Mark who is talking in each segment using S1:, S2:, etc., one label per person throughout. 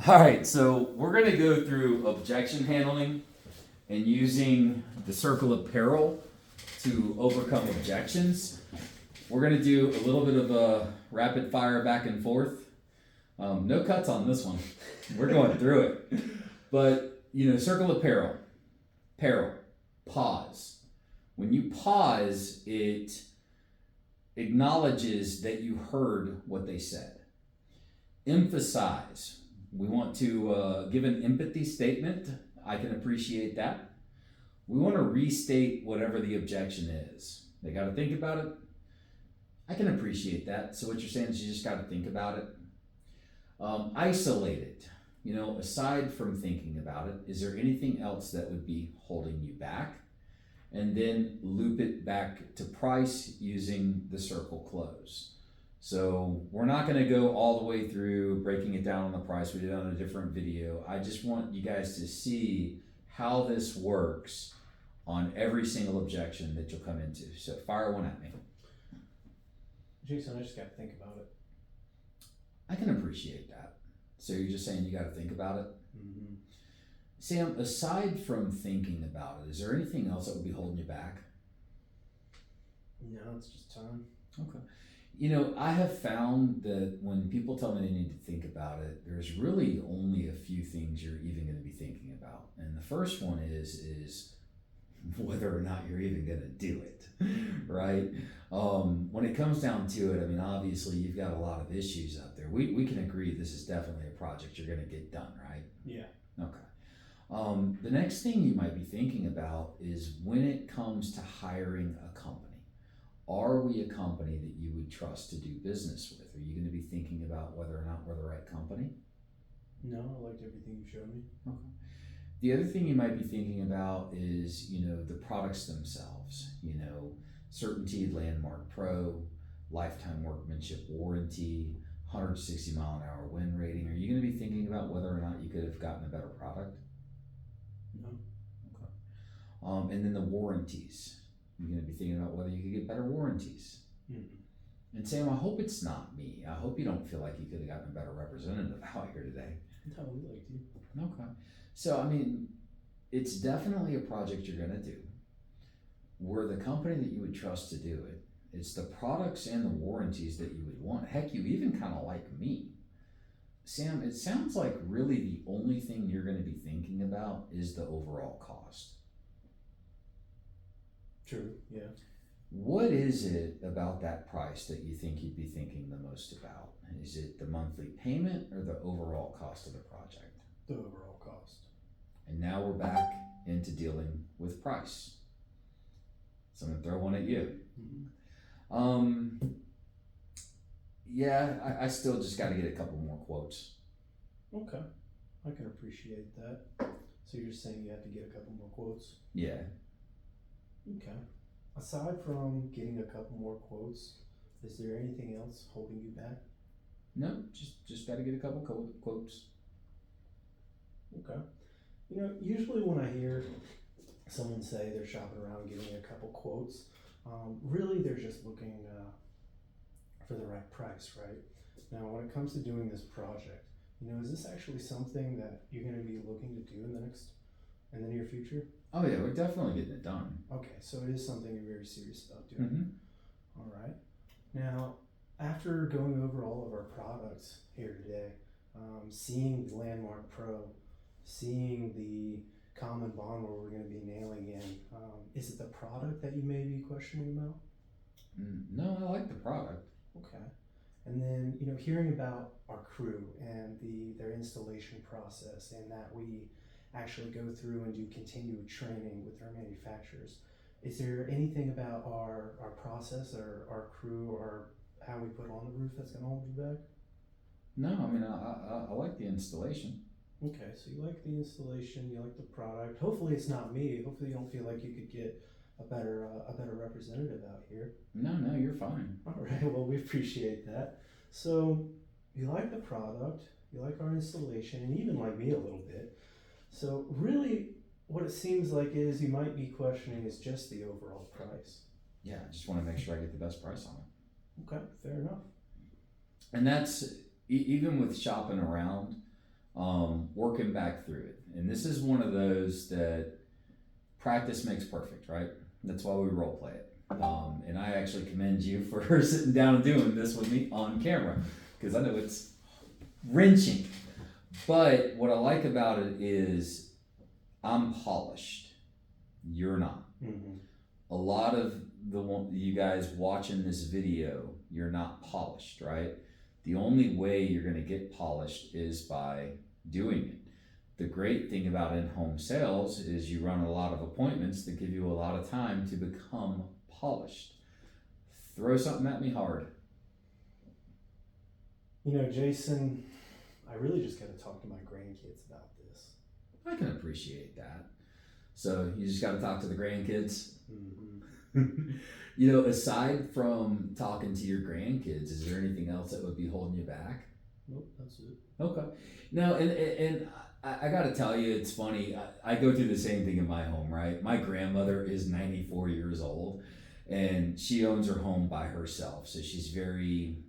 S1: All right, so we're going to go through objection handling and using the circle of peril to overcome objections. We're going to do a little bit of a rapid fire back and forth. No cuts on this one. We're going through it. But, circle of peril. Peril. Pause. When you pause, it acknowledges that you heard what they said. Emphasize. We want to give an empathy statement. I can appreciate that. We want to restate whatever the objection is. They got to think about it. I can appreciate that. So what you're saying is you just got to think about it. Isolate it. Aside from thinking about it, is there anything else that would be holding you back? And then loop it back to price using the circle close. So we're not going to go all the way through breaking it down on the price. We did on a different video. I just want you guys to see how this works on every single objection that you'll come into. So fire one at me.
S2: Jason, I just got to think about it.
S1: I can appreciate that. So you're just saying you got to think about it?
S2: Mm-hmm.
S1: Sam, aside from thinking about it, is there anything else that would be holding you back?
S2: No, it's just time.
S1: Okay. I have found that when people tell me they need to think about it, there's really only a few things you're even going to be thinking about. And the first one is whether or not you're even going to do it, right? When it comes down to it, obviously you've got a lot of issues out there. We can agree this is definitely a project you're going to get done, right?
S2: Yeah.
S1: Okay. The next thing you might be thinking about is when it comes to hiring a company. Are we a company that you would trust to do business with? Are you going to be thinking about whether or not we're the right company?
S2: No, I liked everything you showed me.
S1: Okay. The other thing you might be thinking about is, the products themselves. Certainty, Landmark Pro, lifetime workmanship warranty, 160 mile an hour wind rating. Are you going to be thinking about whether or not you could have gotten a better product?
S2: No.
S1: Okay. And then the warranties. You're going to be thinking about whether you could get better warranties.
S2: Mm-hmm.
S1: And Sam, I hope it's not me. I hope you don't feel like you could have gotten a better representative out here today.
S2: No, we liked you.
S1: Okay. So, it's definitely a project you're going to do. We're the company that you would trust to do it. It's the products and the warranties that you would want. Heck, you even kind of like me. Sam, it sounds like really the only thing you're going to be thinking about is the overall cost.
S2: True, yeah.
S1: What is it about that price that you think you'd be thinking the most about? Is it the monthly payment or the overall cost of the project?
S2: The overall cost.
S1: And now we're back into dealing with price. So I'm gonna throw one at you.
S2: Mm-hmm.
S1: Yeah, I still just got to get a couple more quotes.
S2: Okay, I can appreciate that. So you're just saying you have to get a couple more quotes?
S1: Yeah.
S2: Okay. Aside from getting a couple more quotes, is there anything else holding you back?
S1: No, just got to get a couple quotes.
S2: Okay. Usually when I hear someone say they're shopping around getting a couple quotes, really they're just looking for the right price, right? Now, when it comes to doing this project, is this actually something that you're going to be looking to do in the near future?
S1: Oh yeah, we're definitely getting it done.
S2: Okay, so it is something you're very serious about doing.
S1: Mm-hmm.
S2: All right. Now, after going over all of our products here today, seeing the Landmark Pro, seeing the common bond where we're going to be nailing in, is it the product that you may be questioning about?
S1: No, I like the product.
S2: Okay. And then, hearing about our crew and their installation process, and that we actually go through and do continued training with our manufacturers. Is there anything about our process or our crew or how we put on the roof that's going to hold you back?
S1: No, I like the installation.
S2: Okay, so you like the installation, you like the product. Hopefully it's not me. Hopefully you don't feel like you could get a better representative out here.
S1: No, you're fine.
S2: All right, well, we appreciate that. So you like the product, you like our installation, and even like me a little bit. So really what it seems like is you might be questioning is just the overall price.
S1: Yeah, I just want to make sure I get the best price on it.
S2: Okay, fair enough.
S1: And that's even with shopping around. working back through it. And this is one of those that practice makes perfect, right? That's why we role play it. And I actually commend you for sitting down and doing this with me on camera, because I know it's wrenching. But what I like about it is I'm polished. You're not.
S2: Mm-hmm.
S1: A lot of you guys watching this video, you're not polished, right? The only way you're going to get polished is by doing it. The great thing about in-home sales is you run a lot of appointments that give you a lot of time to become polished. Throw something at me hard.
S2: You know, Jason, I really just got to talk to my grandkids about this.
S1: I can appreciate that. So you just got to talk to the grandkids.
S2: Mm-hmm.
S1: You know, aside from talking to your grandkids, is there anything else that would be holding you back?
S2: Nope, that's it.
S1: Okay. No, and I got to tell you, it's funny. I go through the same thing in my home, right? My grandmother is 94 years old, and she owns her home by herself. So she's very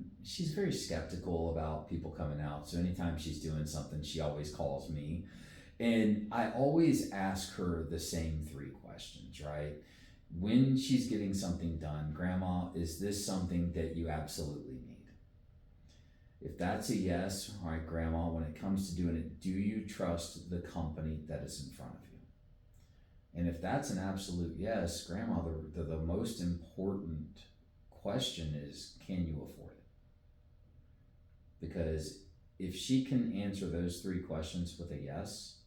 S1: skeptical about people coming out. So anytime she's doing something, she always calls me. And I always ask her the same three questions, right? When she's getting something done, Grandma, is this something that you absolutely need? If that's a yes, all right, Grandma, when it comes to doing it, do you trust the company that is in front of you? And if that's an absolute yes, Grandma, the most important question is, can you afford it? Because if she can answer those three questions with a yes,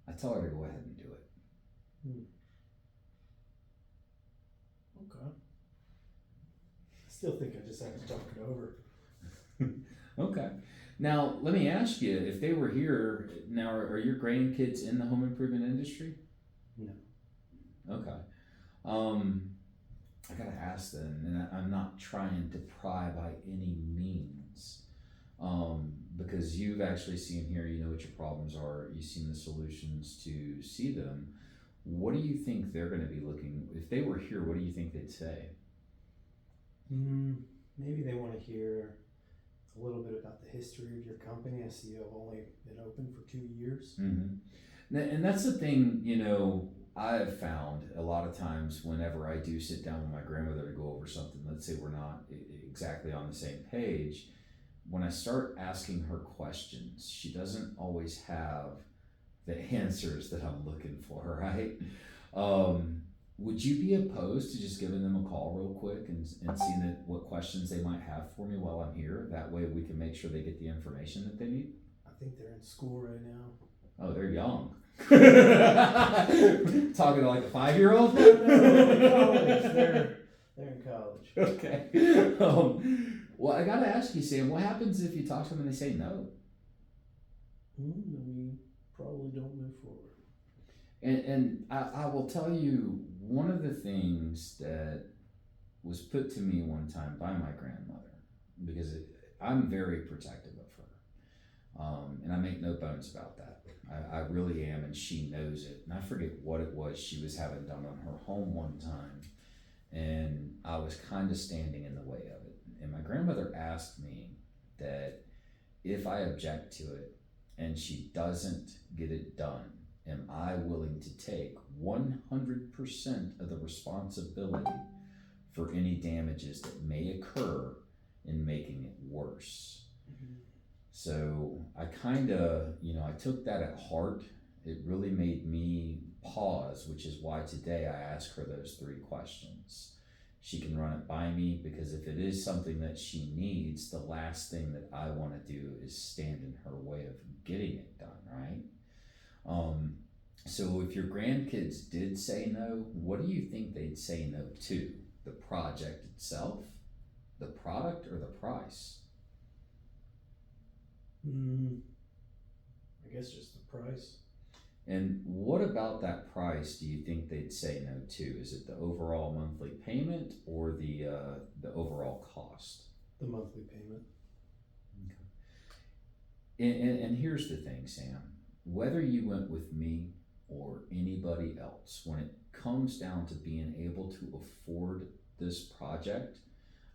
S1: I tell her to go ahead and do it.
S2: Okay. I still think I just have to talk it over.
S1: Okay. Now, let me ask you, if they were here, now are your grandkids in the home improvement industry?
S2: No.
S1: Okay. I gotta ask them, and I'm not trying to pry by any means, because you've actually seen here, you know what your problems are, you've seen the solutions to see them. What do you think they're going to be looking, if they were here, what do you think they'd say?
S2: Maybe they want to hear a little bit about the history of your company. I see you've only been open for 2 years.
S1: Mm-hmm. And that's the thing, you know, I've found a lot of times whenever I do sit down with my grandmother to go over something, let's say we're not exactly on the same page, when I start asking her questions, she doesn't always have the answers that I'm looking for, right? Would you be opposed to just giving them a call real quick and seeing what questions they might have for me while I'm here? That way we can make sure they get the information that they need.
S2: I think they're in school right now.
S1: Oh, they're young. Talking to like a 5-year-old?
S2: They're in college.
S1: Okay. Well, I gotta ask you, Sam, what happens if you talk to them and they say no?
S2: We probably don't move forward.
S1: And I will tell you, one of the things that was put to me one time by my grandmother, because I'm very protective of her, and I make no bones about that. I really am, and she knows it. And I forget what it was she was having done on her home one time, and I was kind of standing in the way of it. And my grandmother asked me that if I object to it and she doesn't get it done, am I willing to take 100% of the responsibility for any damages that may occur in making it worse? Mm-hmm. So I kind of, I took that at heart. It really made me pause, which is why today I ask her those 3 questions. She can run it by me, because if it is something that she needs, the last thing that I want to do is stand in her way of getting it done, right? So if your grandkids did say no, what do you think they'd say no to? The project itself, the product, or the price?
S2: I guess just the price.
S1: And what about that price do you think they'd say no to? Is it the overall monthly payment or the overall cost?
S2: The monthly payment.
S1: Okay. And here's the thing, Sam. Whether you went with me or anybody else, when it comes down to being able to afford this project,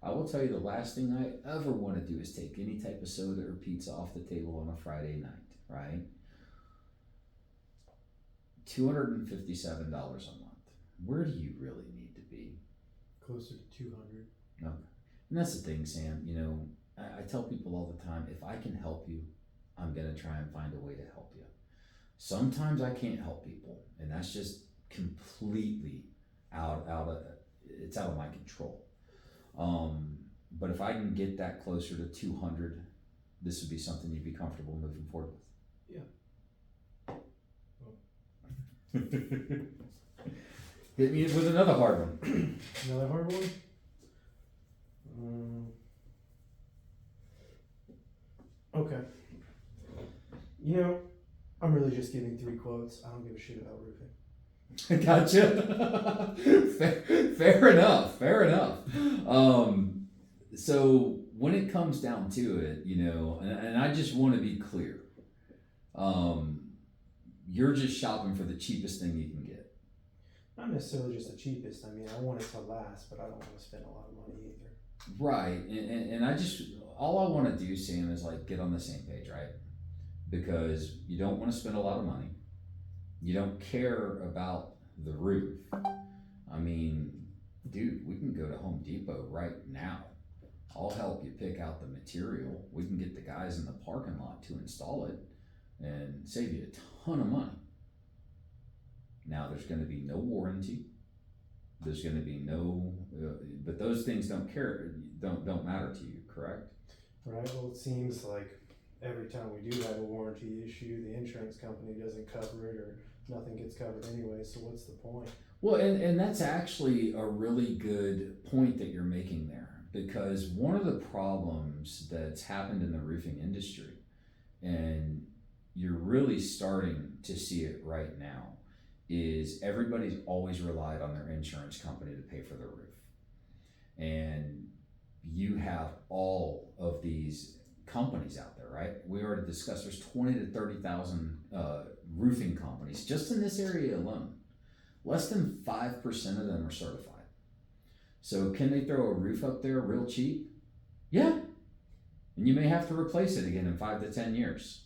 S1: I will tell you the last thing I ever want to do is take any type of soda or pizza off the table on a Friday night. right? $257 a month. Where do you really need to be?
S2: Closer to 200.
S1: Okay. And that's the thing, Sam. You know, I tell people all the time, if I can help you, I'm going to try and find a way to help you. Sometimes I can't help people, and that's just completely out of it's out of my control. But if I can get that closer to 200, this would be something you'd be comfortable moving forward with. Hit me with another hard one.
S2: Another hard one? Okay. You know, I'm really just giving 3 quotes. I don't give a shit about roofing.
S1: Gotcha. Fair enough. Fair enough. So when it comes down to it, you know, and I just want to be clear, you're just shopping for the cheapest thing you can get.
S2: Not necessarily just the cheapest. I mean, I want it to last, but I don't want to spend a lot of money either.
S1: Right. And I just, all I want to do, Sam, is like get on the same page, right? Because you don't want to spend a lot of money. You don't care about the roof. I mean, dude, we can go to Home Depot right now. I'll help you pick out the material. We can get the guys in the parking lot to install it and save you a ton of money. Now, there's going to be no warranty. There's going to be no, but those things don't matter to you, correct?
S2: Right. Well, it seems like every time we do have a warranty issue, the insurance company doesn't cover it, or nothing gets covered anyway. So what's the point?
S1: Well, and that's actually a really good point that you're making there, because one of the problems that's happened in the roofing industry, and you're really starting to see it right now, is everybody's always relied on their insurance company to pay for their roof. And you have all of these companies out there, right? We already discussed there's 20 to 30,000 roofing companies just in this area alone. Less than 5% of them are certified. So can they throw a roof up there real cheap? Yeah. And you may have to replace it again in 5 to 10 years.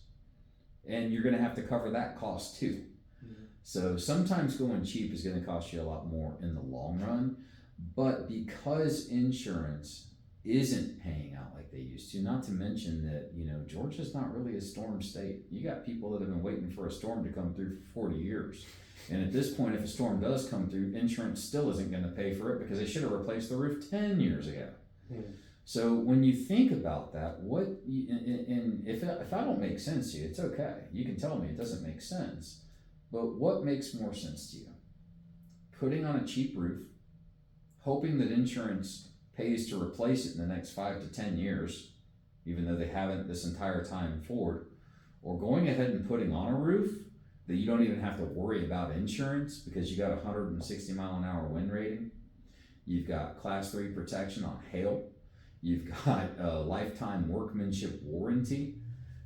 S1: And you're going to have to cover that cost too. Mm-hmm. So sometimes going cheap is going to cost you a lot more in the long run. But because insurance isn't paying out like they used to, not to mention that, you know, Georgia's not really a storm state. You got people that have been waiting for a storm to come through for 40 years. And at this point, if a storm does come through, insurance still isn't going to pay for it because they should have replaced the roof 10 years ago. So when you think about that, and if I don't make sense to you, it's okay. You can tell me it doesn't make sense. But what makes more sense to you? Putting on a cheap roof, hoping that insurance pays to replace it in the next 5 to 10 years, even though they haven't this entire time forward, or going ahead and putting on a roof that you don't even have to worry about insurance because you got 160 mile an hour wind rating. You've got class 3 protection on hail. You've got a lifetime workmanship warranty.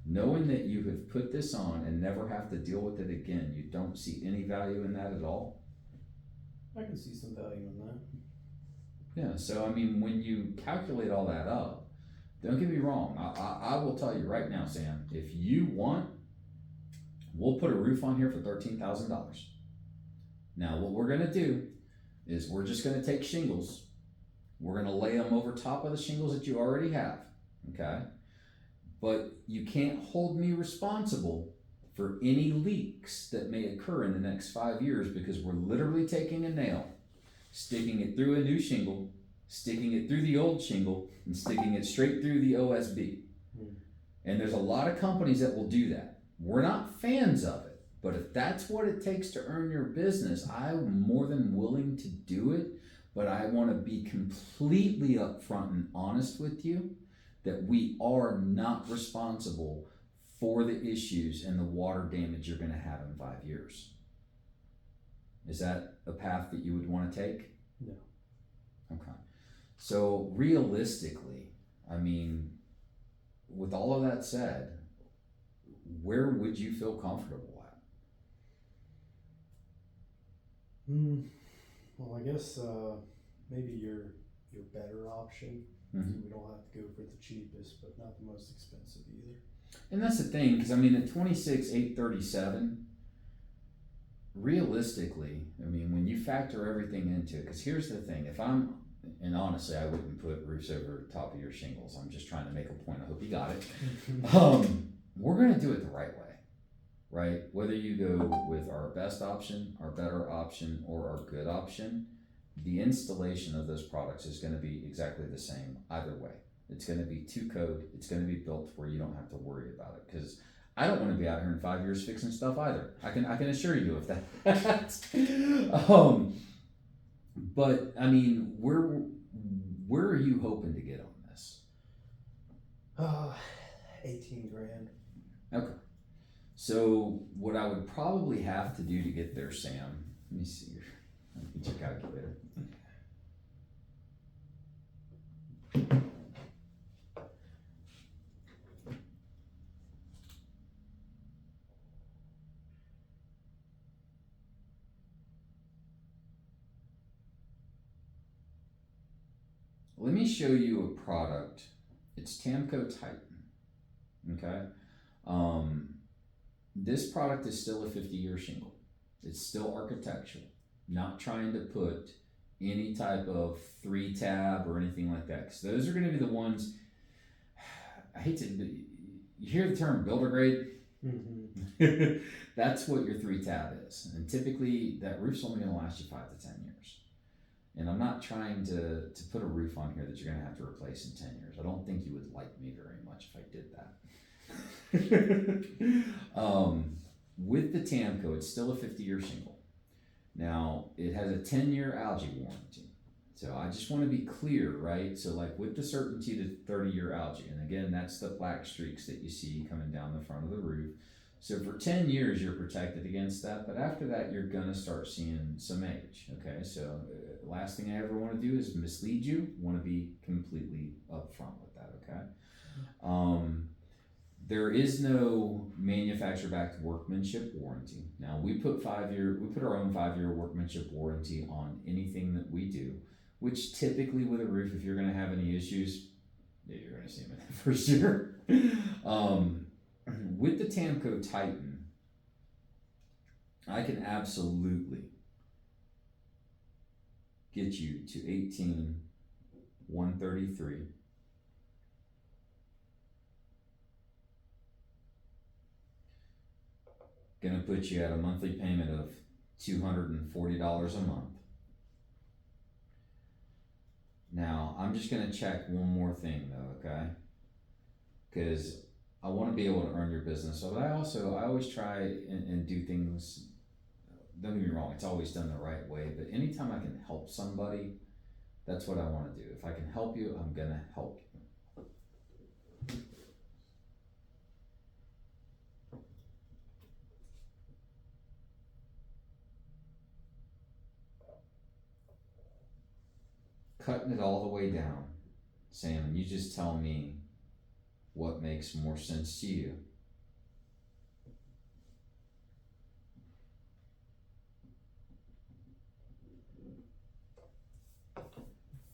S1: Knowing that you have put this on and never have to deal with it again, you don't see any value in that at all?
S2: I can see some value in that.
S1: Yeah, so I mean, when you calculate all that up, don't get me wrong, I will tell you right now, Sam, if you want, we'll put a roof on here for $13,000. Now, what we're gonna do is we're just gonna take shingles. We're gonna lay them over top of the shingles that you already have, okay? But you can't hold me responsible for any leaks that may occur in the next 5 years, because we're literally taking a nail, sticking it through a new shingle, sticking it through the old shingle, and sticking it straight through the OSB. And there's a lot of companies that will do that. We're not fans of it, but if that's what it takes to earn your business, I'm more than willing to do it. But I want to be completely upfront and honest with you that we are not responsible for the issues and the water damage you're going to have in 5 years. Is that a path that you would want to take?
S2: No.
S1: Okay. So realistically, I mean, with all of that said, where would you feel comfortable at?
S2: Well, I guess maybe your better option.
S1: Mm-hmm.
S2: We don't have to go for the cheapest, but not the most expensive either.
S1: And that's the thing, because I mean, at 26,837, realistically, I mean, when you factor everything into it, because here's the thing, and honestly, I wouldn't put roofs over the top of your shingles. I'm just trying to make a point. I hope you got it. We're going to do it the right way, right? Whether you go with our best option, our better option, or our good option, the installation of those products is going to be exactly the same either way. It's going to be to code. It's going to be built where you don't have to worry about it, because I don't want to be out here in 5 years fixing stuff either. I can assure you of that. But I mean, where are you hoping to get on this?
S2: 18 grand.
S1: Okay. So what I would probably have to do to get there, Sam, let me see here. Let me get your calculator. Let me show you a product. It's Tamco Titan. Okay. This product is still a 50-year shingle. It's still architectural. Not trying to put any type of 3-tab or anything like that, because those are going to be the ones. I hate to. You hear the term builder grade. Mm-hmm. That's what your 3-tab is, and typically that roof's only going to last you 5 to 10 years. And I'm not trying to put a roof on here that you're going to have to replace in 10 years. I don't think you would like me very much if I did that. With the Tamco, it's still a 50-year shingle. Now, it has a 10-year algae warranty. So I just want to be clear, right? So like with the Certainty to 30-year algae, and again, that's the black streaks that you see coming down the front of the roof. So for 10 years, you're protected against that, but after that, you're going to start seeing some age, okay? So last thing I ever want to do is mislead you. I want to be completely upfront with that, okay? There is no manufacturer-backed workmanship warranty. Now, we put our own 5-year workmanship warranty on anything that we do, which typically with a roof, if you're going to have any issues, yeah, you're going to see them in the first year. With the Tamco Titan, I can absolutely get you to 18,133. Gonna put you at a monthly payment of $240 a month. Now, I'm just gonna check one more thing though, okay? Because I want to be able to earn your business. So I always try and do things, don't get me wrong, it's always done the right way, but anytime I can help somebody, that's what I want to do. If I can help you, I'm going to help you. Cutting it all the way down, Sam, and you just tell me what makes more sense to you.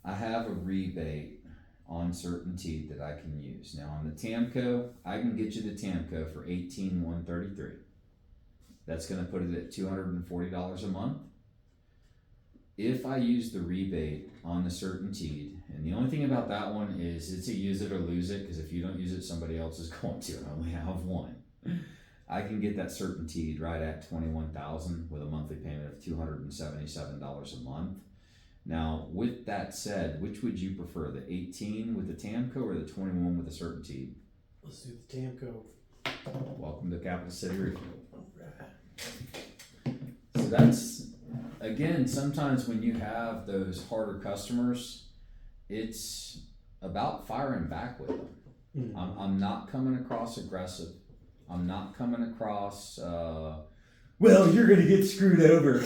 S1: I have a rebate on Certainty that I can use. Now on the Tamco, I can get you the Tamco for $18,133. That's going to put it at $240 a month. If I use the rebate on the Certainty, and the only thing about that one is it's a use it or lose it, because if you don't use it, somebody else is going to. I only have one. I can get that Certainty right at $21,000 with a monthly payment of $277 a month. Now, with that said, which would you prefer, the 18 with the Tamco or the 21 with the Certainty?
S2: Let's do the Tamco.
S1: Welcome to Capital City Roof. So that's, again, sometimes when you have those harder customers, it's about firing back with them. Mm-hmm. I'm not coming across aggressive. I'm not coming across, well, you're going to get screwed over.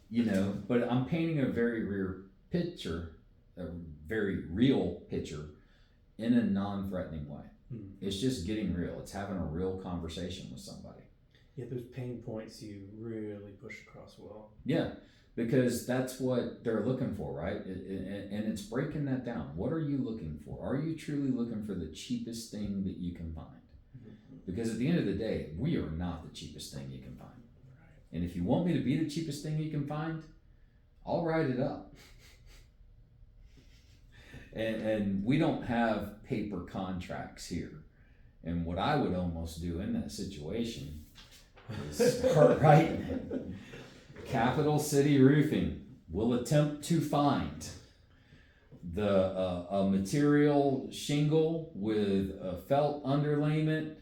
S1: You know, but I'm painting a very real picture in a non-threatening way. Mm-hmm. It's just getting real. It's having a real conversation with somebody.
S2: Yeah, those pain points you really push across well.
S1: Yeah, because that's what they're looking for, right? And it's breaking that down. What are you looking for? Are you truly looking for the cheapest thing that you can find? Because at the end of the day, we are not the cheapest thing you can find. And if you want me to be the cheapest thing you can find, I'll write it up. And we don't have paper contracts here. And what I would almost do in that situation is start writing Capital City Roofing will attempt to find a material shingle with a felt underlayment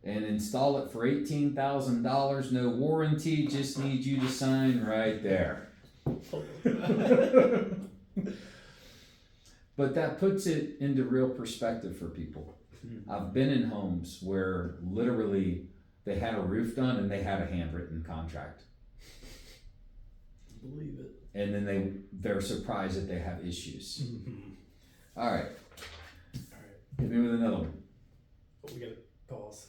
S1: and install it for $18,000. No warranty, just need you to sign right there. But that puts it into real perspective for people. I've been in homes where literally they had a roof done and they had a handwritten contract.
S2: Believe it.
S1: And then they're surprised that they have issues. All right.
S2: All right.
S1: Hit me with another one.
S2: We gotta pause.